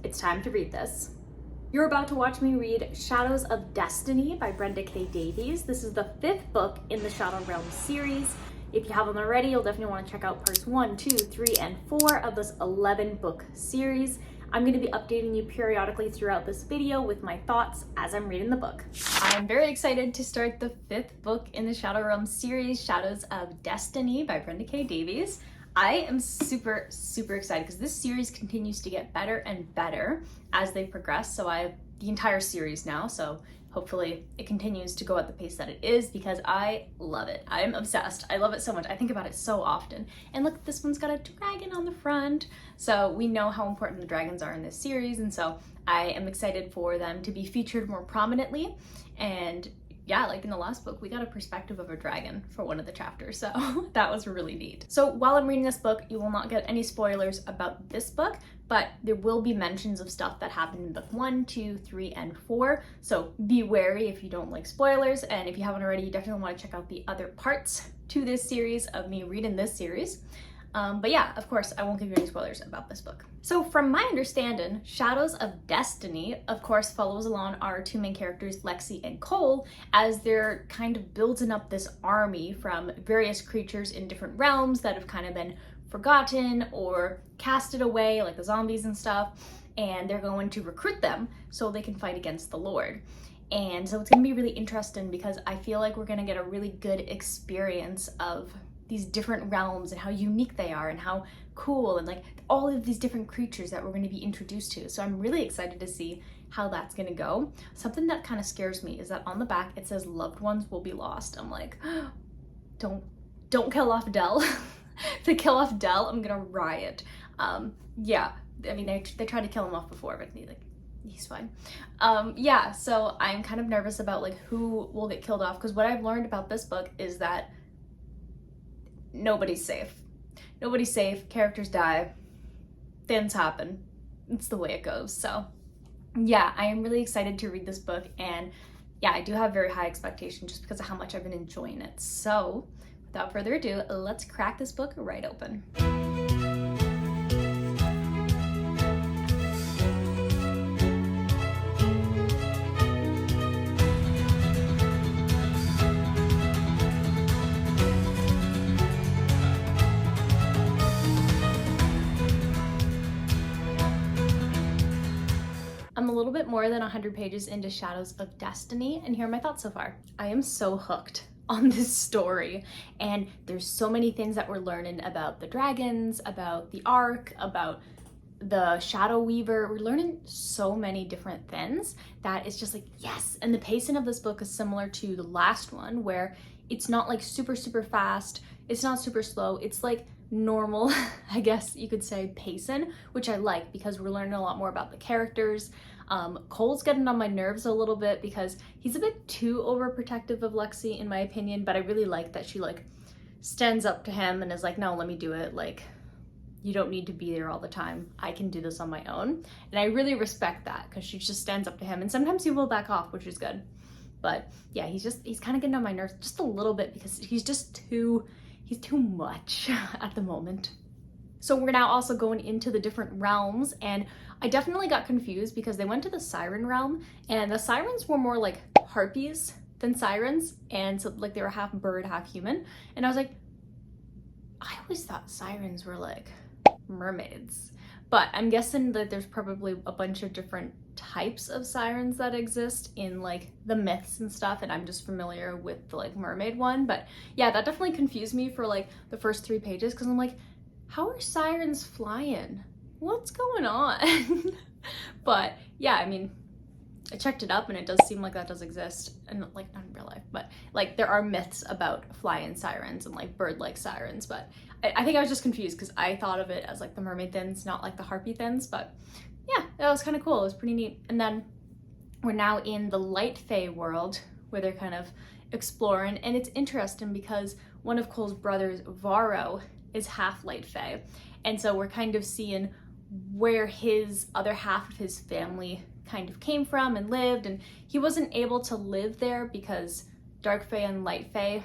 it's time to read this. You're about to watch me read Shadows of Destiny by Brenda K. Davies. This is the 5th book in the Shadow Realms series. If you haven't already, you'll definitely want to check out parts 1, 2, 3, and 4 of this 11 book series. I'm going to be updating you periodically throughout this video with my thoughts as I'm reading the book. I'm very excited to start the 5th book in the Shadow Realms series, Shadows of Destiny by Brenda K. Davies. I am super excited because this series continues to get better and better as they progress. So I have the entire series now, so hopefully it continues to go at the pace that it is because I love it. I'm obsessed. I love it so much. I think about it so often. And look, this one's got a dragon on the front. So we know how important the dragons are in this series, and so I am excited for them to be featured more prominently. And yeah, like in the last book, we got a perspective of a dragon for one of the chapters, so that was really neat. So while I'm reading this book, you will not get any spoilers about this book, but there will be mentions of stuff that happened in book 1, 2, 3, and 4, so be wary if you don't like spoilers, and if you haven't already, you definitely want to check out the other parts to this series of me reading this series. But yeah, of course, I won't give you any spoilers about this book. So from my understanding, Shadows of Destiny, of course, follows along our two main characters, Lexi and Cole, as they're kind of building up this army from various creatures in different realms that have kind of been forgotten or casted away, like the zombies and stuff, and they're going to recruit them so they can fight against the Lord. And so it's gonna be really interesting because I feel like we're gonna get a really good experience of these different realms and how unique they are and how cool and like all of these different creatures that we're going to be introduced to. So I'm really excited to see how that's going to go. Something that kind of scares me is that on the back it says loved ones will be lost. I'm like, don't kill off Dell. If they kill off Dell, I'm gonna riot. Yeah, I mean they tried to kill him off before, but he's fine. Yeah, so I'm kind of nervous about like who will get killed off, because what I've learned about this book is that nobody's safe. Nobody's safe, characters die, things happen. It's the way it goes. So yeah, I am really excited to read this book, and yeah, I do have very high expectations just because of how much I've been enjoying it. So without further ado, let's crack this book right open. I'm a little bit more than 100 pages into Shadows of Destiny, and here are my thoughts so far. I am so hooked on this story, and there's so many things that we're learning about the dragons, about the Ark, about the Shadow Weaver. We're learning so many different things that it's just like, yes! And the pacing of this book is similar to the last one, where it's not like super fast, it's not super slow, it's like normal, I guess you could say, pacing, which I like because we're learning a lot more about the characters. Cole's getting on my nerves a little bit because he's a bit too overprotective of Lexi in my opinion, but I really like that she like stands up to him and is like, no, let me do it, like you don't need to be there all the time, I can do this on my own. And I really respect that because she just stands up to him, and sometimes he will back off, which is good. But yeah, he's kind of getting on my nerves just a little bit because he's too much at the moment. So we're now also going into the different realms, and I definitely got confused because they went to the siren realm, and the sirens were more like harpies than sirens, and so like they were half bird, half human. And I was like, I always thought sirens were like mermaids, but I'm guessing that there's probably a bunch of different types of sirens that exist in like the myths and stuff, and I'm just familiar with the like mermaid one. But yeah, that definitely confused me for like the first 3 pages because I'm like, how are sirens flying? What's going on? But yeah, I mean, I checked it up and it does seem like that does exist, and like not in real life, but like there are myths about flying sirens and like bird-like sirens. But I think I was just confused because I thought of it as like the mermaid thins, not like the harpy thins. But yeah, that was kind of cool. It was pretty neat. And then we're now in the light fae world where they're kind of exploring, and it's interesting because one of Cole's brothers, Varro, is half light fae, and so we're kind of seeing where his other half of his family kind of came from and lived, and he wasn't able to live there because dark fae and light fae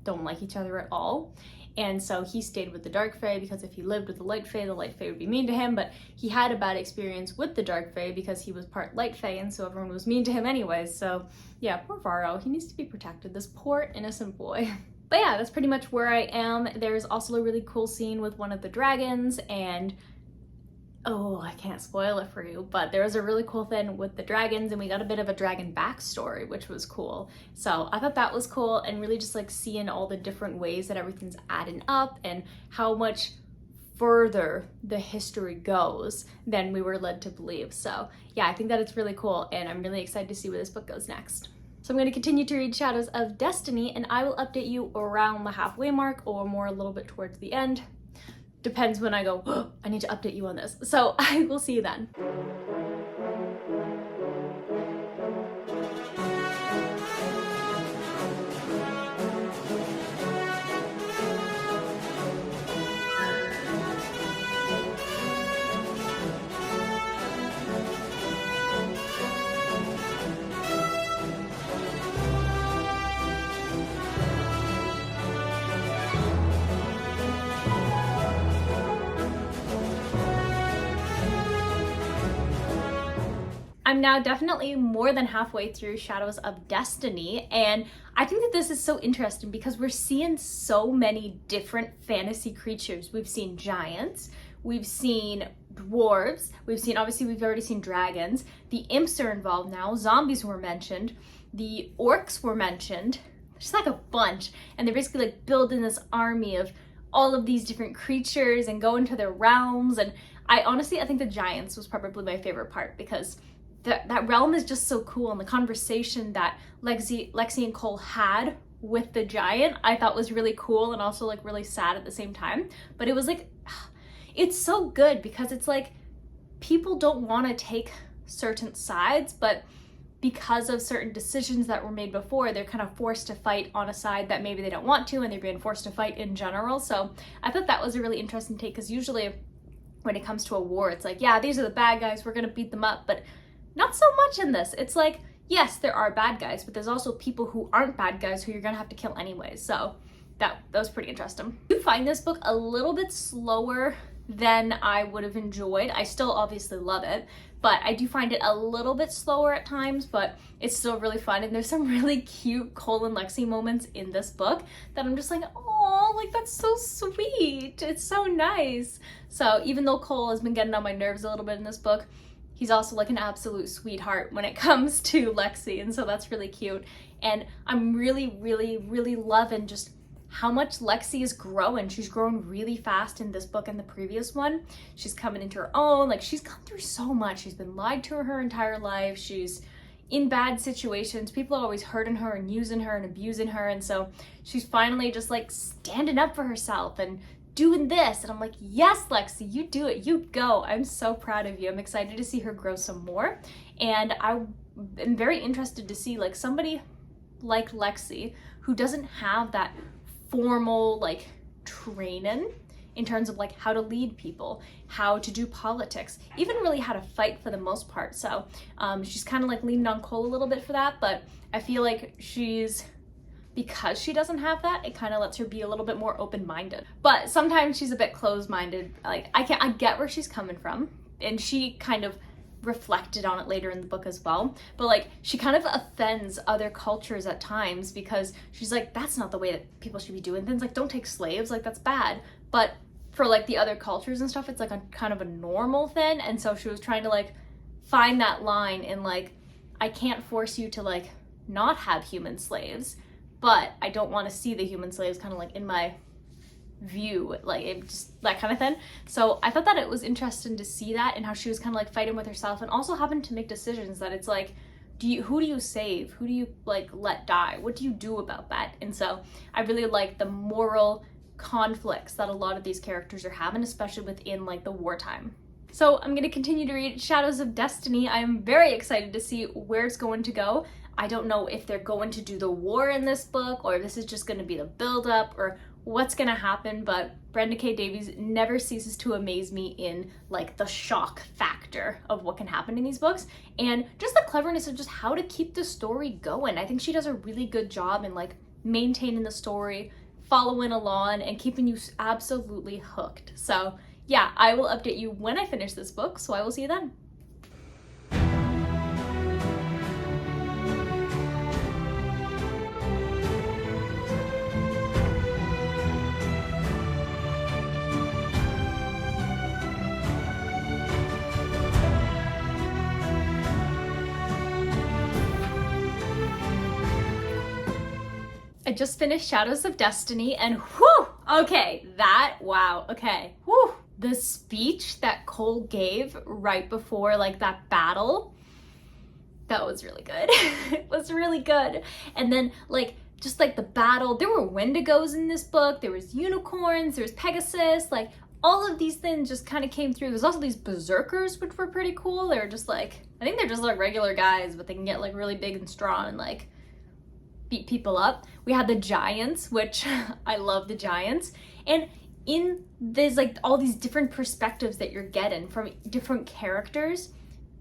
don't like each other at all. and so he stayed with the dark fae because if he lived with the light fae would be mean to him, but he had a bad experience with the dark fae because he was part light fae, and so everyone was mean to him anyways. So yeah, poor Varro, he needs to be protected, this poor innocent boy. But yeah, that's pretty much where I am. There's also a really cool scene with one of the dragons, and oh, I can't spoil it for you, but there was a really cool thing with the dragons, and we got a bit of a dragon backstory, which was cool. So I thought that was cool, and really just like seeing all the different ways that everything's adding up and how much further the history goes than we were led to believe. So yeah, I think that it's really cool, and I'm really excited to see where this book goes next. So I'm going to continue to read Shadows of Destiny, and I will update you around the halfway mark or more a little bit towards the end. Depends when I go, oh, I need to update you on this. So I will see you then. I'm now definitely more than halfway through Shadows of Destiny, and I think that this is so interesting because we're seeing so many different fantasy creatures. We've seen giants, we've seen dwarves, obviously we've already seen dragons, the imps are involved now, zombies were mentioned, the orcs were mentioned, just like a bunch, and they're basically like building this army of all of these different creatures and go into their realms. And I think the giants was probably my favorite part because that realm is just so cool, and the conversation that Lexi and Cole had with the giant I thought was really cool and also like really sad at the same time. But it was like, it's so good because it's like people don't want to take certain sides, but because of certain decisions that were made before, they're kind of forced to fight on a side that maybe they don't want to, and they're being forced to fight in general. So I thought that was a really interesting take, because usually when it comes to a war, it's like, yeah, these are the bad guys, we're gonna beat them up, but not so much in this. It's like, yes, there are bad guys, but there's also people who aren't bad guys who you're gonna have to kill anyways. So that was pretty interesting. I do find this book a little bit slower than I would have enjoyed. I still obviously love it, but I do find it a little bit slower at times, but it's still really fun. And there's some really cute Cole and Lexi moments in this book that I'm just like, oh, like that's so sweet. It's so nice. So even though Cole has been getting on my nerves a little bit in this book, he's also like an absolute sweetheart when it comes to Lexi, and so that's really cute. And I'm really, really, really loving just how much Lexi is growing. She's grown really fast in this book and the previous one. She's coming into her own, like she's gone through so much. She's been lied to her entire life. She's in bad situations. People are always hurting her and using her and abusing her, and so she's finally just like standing up for herself and doing this, and I'm like, yes, Lexi, you do it, you go. I'm so proud of you. I'm excited to see her grow some more, and I am very interested to see like somebody like Lexi who doesn't have that formal like training in terms of like how to lead people, how to do politics, even really how to fight for the most part. So she's kind of like leaned on Cole a little bit for that, but I feel like because she doesn't have that, it kind of lets her be a little bit more open-minded. But sometimes she's a bit closed-minded. Like I get where she's coming from, and she kind of reflected on it later in the book as well. But like she kind of offends other cultures at times because she's like, that's not the way that people should be doing things. Like, don't take slaves, like that's bad. But for like the other cultures and stuff, it's like a kind of a normal thing. And so she was trying to like find that line in like, I can't force you to like not have human slaves, but I don't want to see the human slaves kind of like in my view, like it just that kind of thing. So I thought that it was interesting to see that and how she was kind of like fighting with herself and also having to make decisions that it's like, who do you save? Who do you like let die? What do you do about that? And so I really like the moral conflicts that a lot of these characters are having, especially within like the wartime. So I'm going to continue to read Shadows of Destiny. I'm very excited to see where it's going to go. I don't know if they're going to do the war in this book or if this is just going to be the build-up or what's going to happen, but Brenda K. Davies never ceases to amaze me in like the shock factor of what can happen in these books and just the cleverness of just how to keep the story going. I think she does a really good job in like maintaining the story, following along and keeping you absolutely hooked. So yeah, I will update you when I finish this book, so I will see you then. I just finished Shadows of Destiny and whew, okay, wow, okay, whew. The speech that Cole gave right before like that battle, that was really good. It was really good. And then like, just like the battle, there were Wendigos in this book, there was unicorns, there was Pegasus, like all of these things just kind of came through. There's also these berserkers, which were pretty cool. They were just like, I think they're just like regular guys, but they can get like really big and strong and like beat people up. We had the giants, which I love the giants. And in there's like all these different perspectives that you're getting from different characters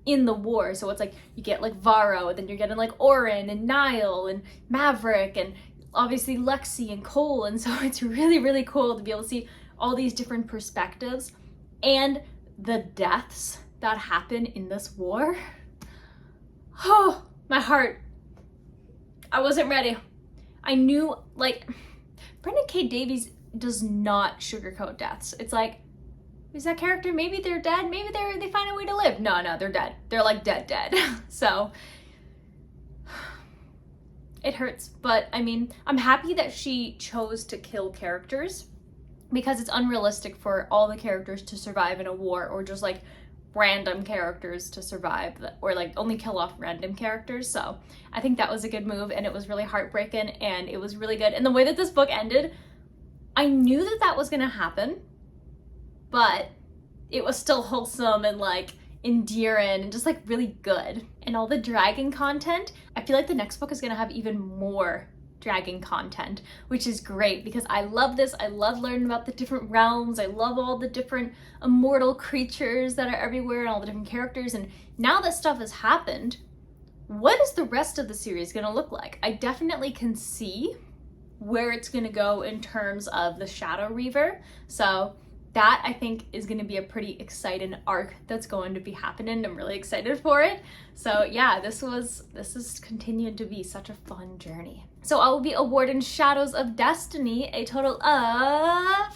in the war. So it's like you get like Varro, and then you're getting like Orin and Niall and Maverick and obviously Lexi and Cole. And so it's really, really cool to be able to see all these different perspectives and the deaths that happen in this war. Oh, my heart. I wasn't ready. I knew, like, Brenda K. Davies does not sugarcoat deaths. It's like, is that character, maybe they're dead, maybe they find a way to live. No, they're dead. They're like dead. So, it hurts. But, I mean, I'm happy that she chose to kill characters because it's unrealistic for all the characters to survive in a war, or just, like, random characters to survive, or like only kill off random characters. So I think that was a good move, and it was really heartbreaking, and it was really good. And the way that this book ended, I knew that that was gonna happen, but it was still wholesome and like endearing and just like really good. And all the dragon content, I feel like the next book is gonna have even more dragon content, which is great because I love this. I love learning about the different realms. I love all the different immortal creatures that are everywhere and all the different characters. And now that stuff has happened, what is the rest of the series going to look like? I definitely can see where it's going to go in terms of the Shadow Reaver. So that I think is going to be a pretty exciting arc that's going to be happening. I'm really excited for it. So yeah, this is continuing to be such a fun journey. So I will be awarding Shadows of Destiny a total of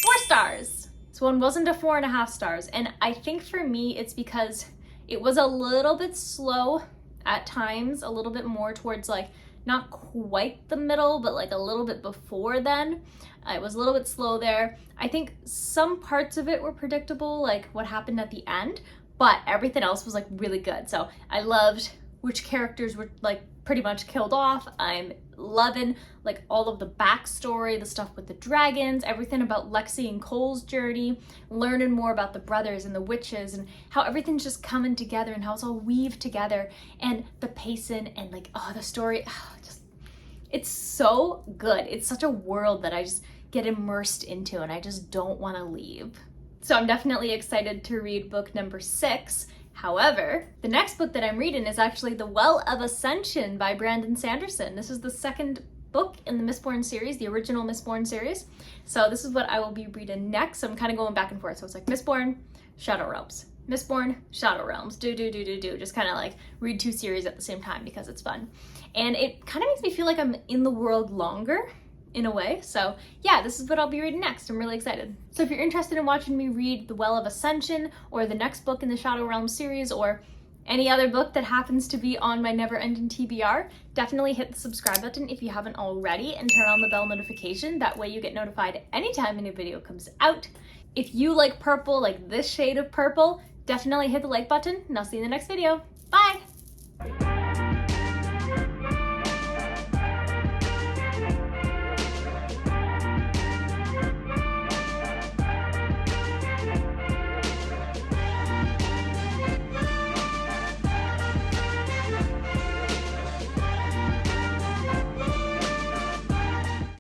4 stars. This one wasn't a 4.5 stars. And I think for me, it's because it was a little bit slow at times, a little bit more towards like, not quite the middle, but like a little bit before then. It was a little bit slow there. I think some parts of it were predictable, like what happened at the end, but everything else was like really good. So I loved which characters were like pretty much killed off. I'm loving like all of the backstory, the stuff with the dragons, everything about Lexi and Cole's journey, learning more about the brothers and the witches and how everything's just coming together and how it's all weaved together, and the pacing and like, oh, the story, it's so good. It's such a world that I just get immersed into and I just don't want to leave. So I'm definitely excited to read book number 6. However, the next book that I'm reading is actually The Well of Ascension by Brandon Sanderson. This is the second book in the Mistborn series, the original Mistborn series. So this is what I will be reading next. So I'm kind of going back and forth. So it's like Mistborn, Shadow Realms, Mistborn, Shadow Realms, just kind of like read 2 series at the same time because it's fun. And it kind of makes me feel like I'm in the world longer in a way. So yeah, this is what I'll be reading next. I'm really excited. So if you're interested in watching me read The Well of Ascension or the next book in the Shadow Realms series or any other book that happens to be on my never-ending TBR, definitely hit the subscribe button if you haven't already and turn on the bell notification. That way you get notified anytime a new video comes out. If you like purple, like this shade of purple, definitely hit the like button and I'll see you in the next video. Bye!